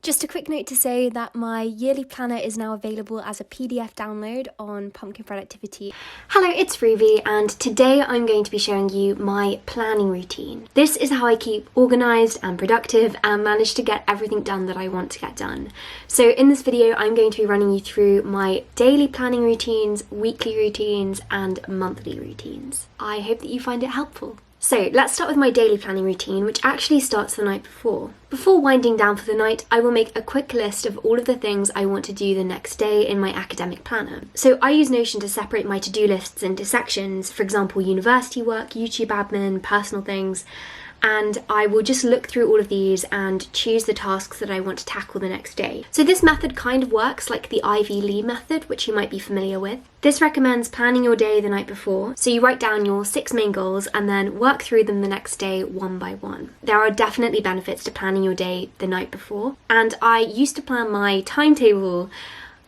Just a quick note to say that my yearly planner is now available as a PDF download on Pumpkin Productivity. Hello, it's Ruby, and today I'm going to be showing you my planning routine. This is how I keep organised and productive and manage to get everything done that I want to get done. So in this video, I'm going to be running you through my daily planning routines, weekly routines, and monthly routines. I hope that you find it helpful. So let's start with my daily planning routine, which actually starts the night before. Before winding down for the night, I will make a quick list of all of the things I want to do the next day in my academic planner. So I use Notion to separate my to-do lists into sections, for example, university work, YouTube admin, personal things, and I will just look through all of these and choose the tasks that I want to tackle the next day. So this method kind of works like the Ivy Lee method, which you might be familiar with. This recommends planning your day the night before, so you write down your 6 main goals and then work through them the next day one by one. There are definitely benefits to planning your day the night before, and I used to plan my timetable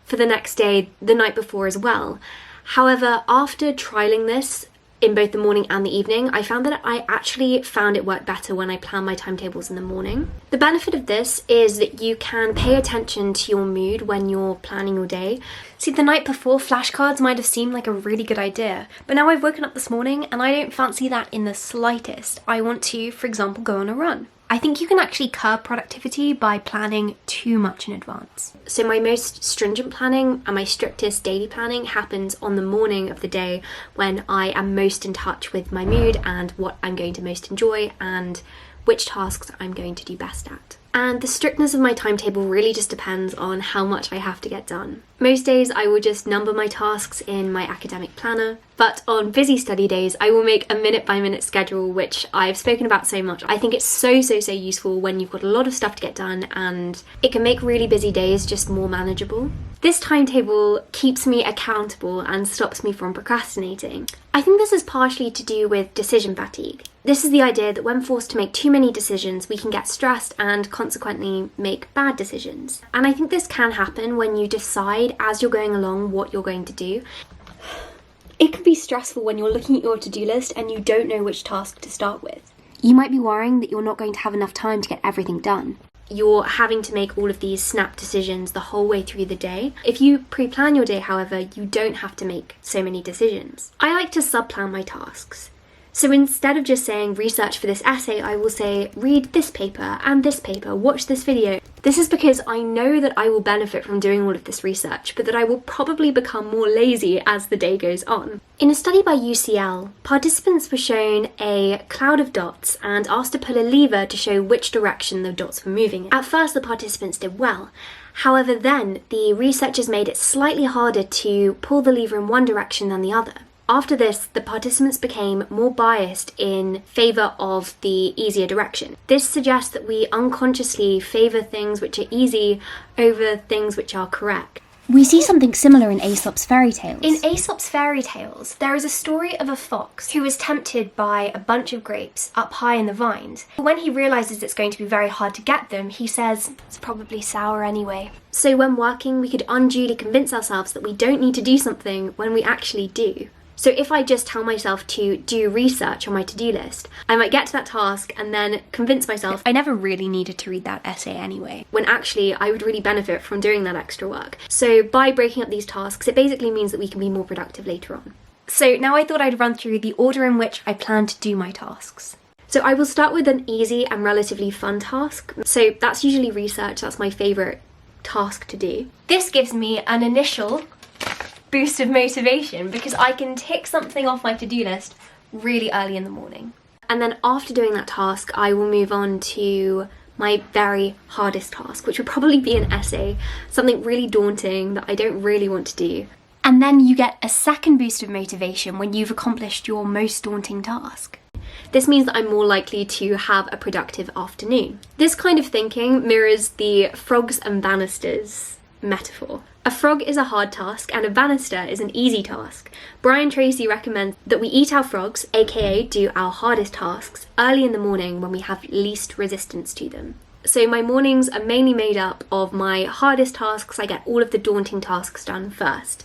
for the next day the night before as well. However, after trialing this in both the morning and the evening, I found that I actually found it worked better when I plan my timetables in the morning. The benefit of this is that you can pay attention to your mood when you're planning your day. See, the night before, flashcards might have seemed like a really good idea, but now I've woken up this morning and I don't fancy that in the slightest. I want to, for example, go on a run. I think you can actually curb productivity by planning too much in advance. So my most stringent planning and my strictest daily planning happens on the morning of the day when I am most in touch with my mood and what I'm going to most enjoy and which tasks I'm going to do best at. And the strictness of my timetable really just depends on how much I have to get done. Most days I will just number my tasks in my academic planner, but on busy study days I will make a minute-by-minute schedule, which I've spoken about so much. I think it's so useful when you've got a lot of stuff to get done, and it can make really busy days just more manageable. This timetable keeps me accountable and stops me from procrastinating. I think this is partially to do with decision fatigue. This is the idea that when forced to make too many decisions, we can get stressed and consequently make bad decisions. And I think this can happen when you decide as you're going along what you're going to do. It can be stressful when you're looking at your to-do list and you don't know which task to start with. You might be worrying that you're not going to have enough time to get everything done. You're having to make all of these snap decisions the whole way through the day. If you pre-plan your day, however, you don't have to make so many decisions. I like to sub-plan my tasks. So instead of just saying research for this essay, I will say read this paper and this paper, watch this video. This is because I know that I will benefit from doing all of this research, but that I will probably become more lazy as the day goes on. In a study by UCL, participants were shown a cloud of dots and asked to pull a lever to show which direction the dots were moving. At first, the participants did well. However, then the researchers made it slightly harder to pull the lever in one direction than the other. After this, the participants became more biased in favour of the easier direction. This suggests that we unconsciously favour things which are easy over things which are correct. We see something similar in Aesop's fairy tales. In Aesop's fairy tales, there is a story of a fox who is tempted by a bunch of grapes up high in the vines. When he realises it's going to be very hard to get them, he says, "It's probably sour anyway." So when working, we could unduly convince ourselves that we don't need to do something when we actually do. So if I just tell myself to do research on my to-do list, I might get to that task and then convince myself I never really needed to read that essay anyway, when actually I would really benefit from doing that extra work. So by breaking up these tasks, it basically means that we can be more productive later on. So now I thought I'd run through the order in which I plan to do my tasks. So I will start with an easy and relatively fun task. So that's usually research, that's my favourite task to do. This gives me an initial boost of motivation because I can tick something off my to-do list really early in the morning. And then after doing that task, I will move on to my very hardest task, which would probably be an essay, something really daunting that I don't really want to do. And then you get a second boost of motivation when you've accomplished your most daunting task. This means that I'm more likely to have a productive afternoon. This kind of thinking mirrors the frogs and banisters metaphor. A frog is a hard task and a banister is an easy task. Brian Tracy recommends that we eat our frogs, aka do our hardest tasks, early in the morning when we have least resistance to them. So my mornings are mainly made up of my hardest tasks. I get all of the daunting tasks done first.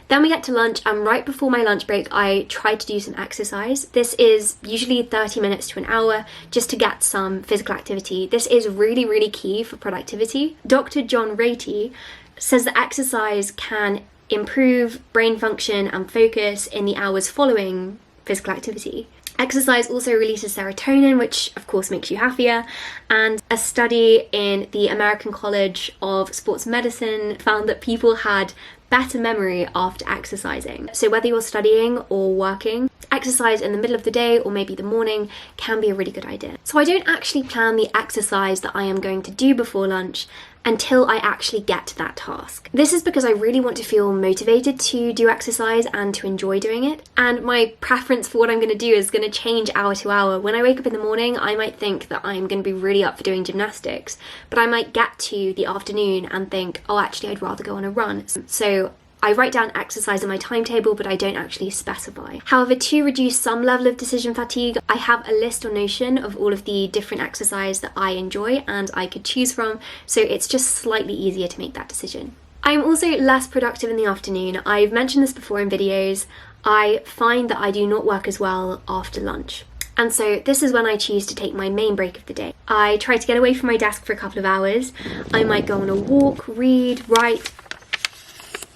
Then we get to lunch, and right before my lunch break I try to do some exercise. This is usually 30 minutes to an hour just to get some physical activity. This is really key for productivity. Dr. John Ratey says that exercise can improve brain function and focus in the hours following physical activity. Exercise also releases serotonin, which of course makes you happier, and a study in the American College of Sports Medicine found that people had better memory after exercising. So whether you're studying or working, exercise in the middle of the day or maybe the morning can be a really good idea. So I don't actually plan the exercise that I am going to do before lunch until I actually get to that task. This is because I really want to feel motivated to do exercise and to enjoy doing it. And my preference for what I'm going to do is going to change hour to hour. When I wake up in the morning, I might think that I'm going to be really up for doing gymnastics, but I might get to the afternoon and think, oh, actually, I'd rather go on a run. So I write down exercise in my timetable, but I don't actually specify. However, to reduce some level of decision fatigue, I have a list or Notion of all of the different exercise that I enjoy and I could choose from, so it's just slightly easier to make that decision. I'm also less productive in the afternoon. I've mentioned this before in videos. I find that I do not work as well after lunch. And so this is when I choose to take my main break of the day. I try to get away from my desk for a couple of hours. I might go on a walk, read, write,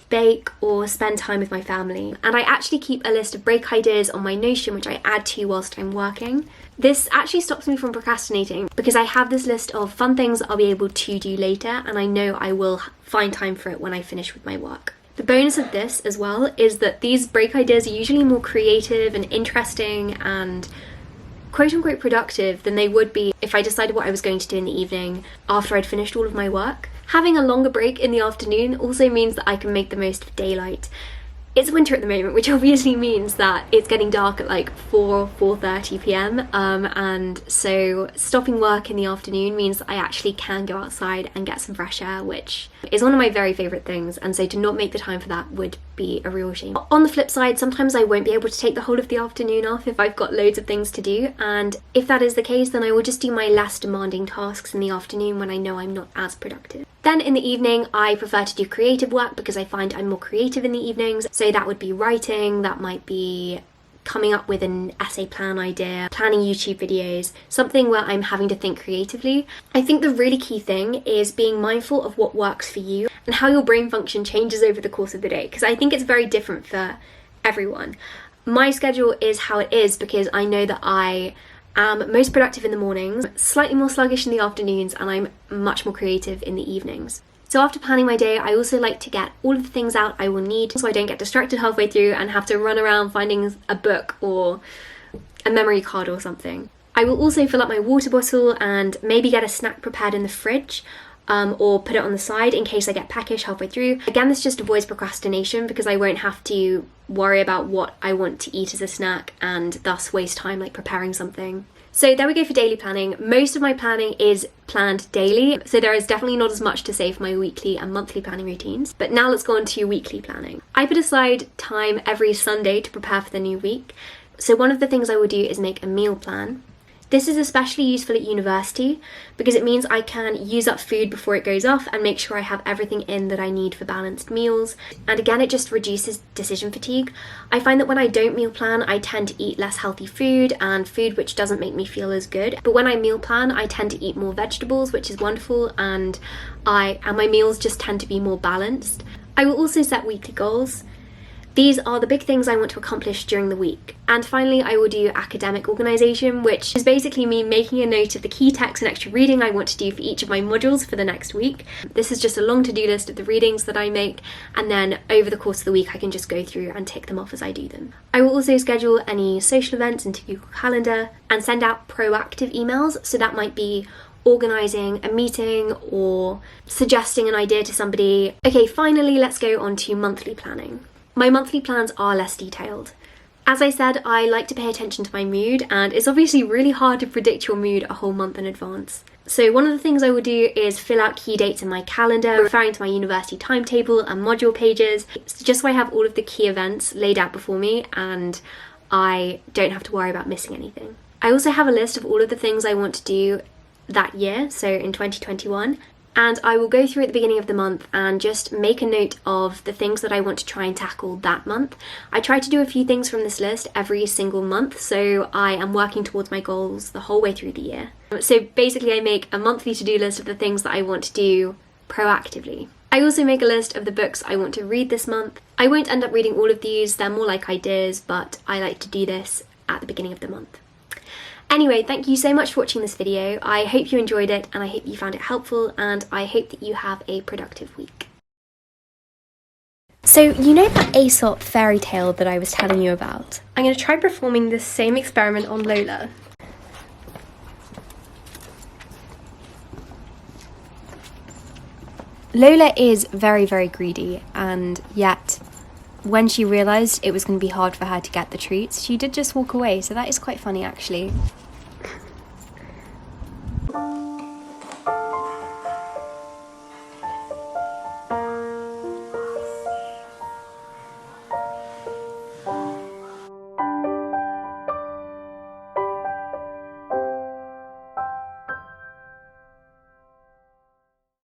bake, or spend time with my family. And I actually keep a list of break ideas on my Notion which I add to whilst I'm working. This actually stops me from procrastinating because I have this list of fun things that I'll be able to do later, and I know I will find time for it when I finish with my work. The bonus of this as well is that these break ideas are usually more creative and interesting and quote-unquote productive than they would be if I decided what I was going to do in the evening after I'd finished all of my work. Having a longer break in the afternoon also means that I can make the most of daylight. It's winter at the moment, which obviously means that it's getting dark at like 4:30 p.m. And so stopping work in the afternoon means that I actually can go outside and get some fresh air, which is one of my very favourite things, and so to not make the time for that would be a real shame. On the flip side, sometimes I won't be able to take the whole of the afternoon off if I've got loads of things to do, and if that is the case, then I will just do my less demanding tasks in the afternoon when I know I'm not as productive. Then in the evening, I prefer to do creative work because I find I'm more creative in the evenings. So that would be writing, that might be coming up with an essay plan idea, planning YouTube videos, something where I'm having to think creatively. I think the really key thing is being mindful of what works for you and how your brain function changes over the course of the day, because I think it's very different for everyone. My schedule is how it is because I know that I am most productive in the mornings, slightly more sluggish in the afternoons, and I'm much more creative in the evenings. So after planning my day, I also like to get all of the things out I will need so I don't get distracted halfway through and have to run around finding a book or a memory card or something. I will also fill up my water bottle and maybe get a snack prepared in the fridge, or put it on the side in case I get peckish halfway through. Again, this just avoids procrastination because I won't have to worry about what I want to eat as a snack and thus waste time like preparing something. So there we go for daily planning. Most of my planning is planned daily, so there is definitely not as much to say for my weekly and monthly planning routines. But now let's go on to weekly planning. I put aside time every Sunday to prepare for the new week. So one of the things I will do is make a meal plan. This is especially useful at university because it means I can use up food before it goes off and make sure I have everything in that I need for balanced meals. And again, it just reduces decision fatigue. I find that when I don't meal plan, I tend to eat less healthy food and food which doesn't make me feel as good. But when I meal plan, I tend to eat more vegetables, which is wonderful, and my meals just tend to be more balanced. I will also set weekly goals. These are the big things I want to accomplish during the week. And finally, I will do academic organisation, which is basically me making a note of the key texts and extra reading I want to do for each of my modules for the next week. This is just a long to-do list of the readings that I make, and then over the course of the week I can just go through and tick them off as I do them. I will also schedule any social events into Google Calendar and send out proactive emails, so that might be organising a meeting or suggesting an idea to somebody. Okay, finally, let's go on to monthly planning. My monthly plans are less detailed. As I said, I like to pay attention to my mood, and it's obviously really hard to predict your mood a whole month in advance. So one of the things I will do is fill out key dates in my calendar, referring to my university timetable and module pages, just so I have all of the key events laid out before me and I don't have to worry about missing anything. I also have a list of all of the things I want to do that year, so in 2021, and I will go through at the beginning of the month and just make a note of the things that I want to try and tackle that month. I try to do a few things from this list every single month, so I am working towards my goals the whole way through the year. So basically I make a monthly to-do list of the things that I want to do proactively. I also make a list of the books I want to read this month. I won't end up reading all of these, they're more like ideas, but I like to do this at the beginning of the month. Anyway, thank you so much for watching this video. I hope you enjoyed it, and I hope you found it helpful, and I hope that you have a productive week. So, you know that Aesop fairy tale that I was telling you about? I'm going to try performing this same experiment on Lola. Lola is very, very greedy, and yet when she realised it was going to be hard for her to get the treats, she did just walk away, so that is quite funny actually.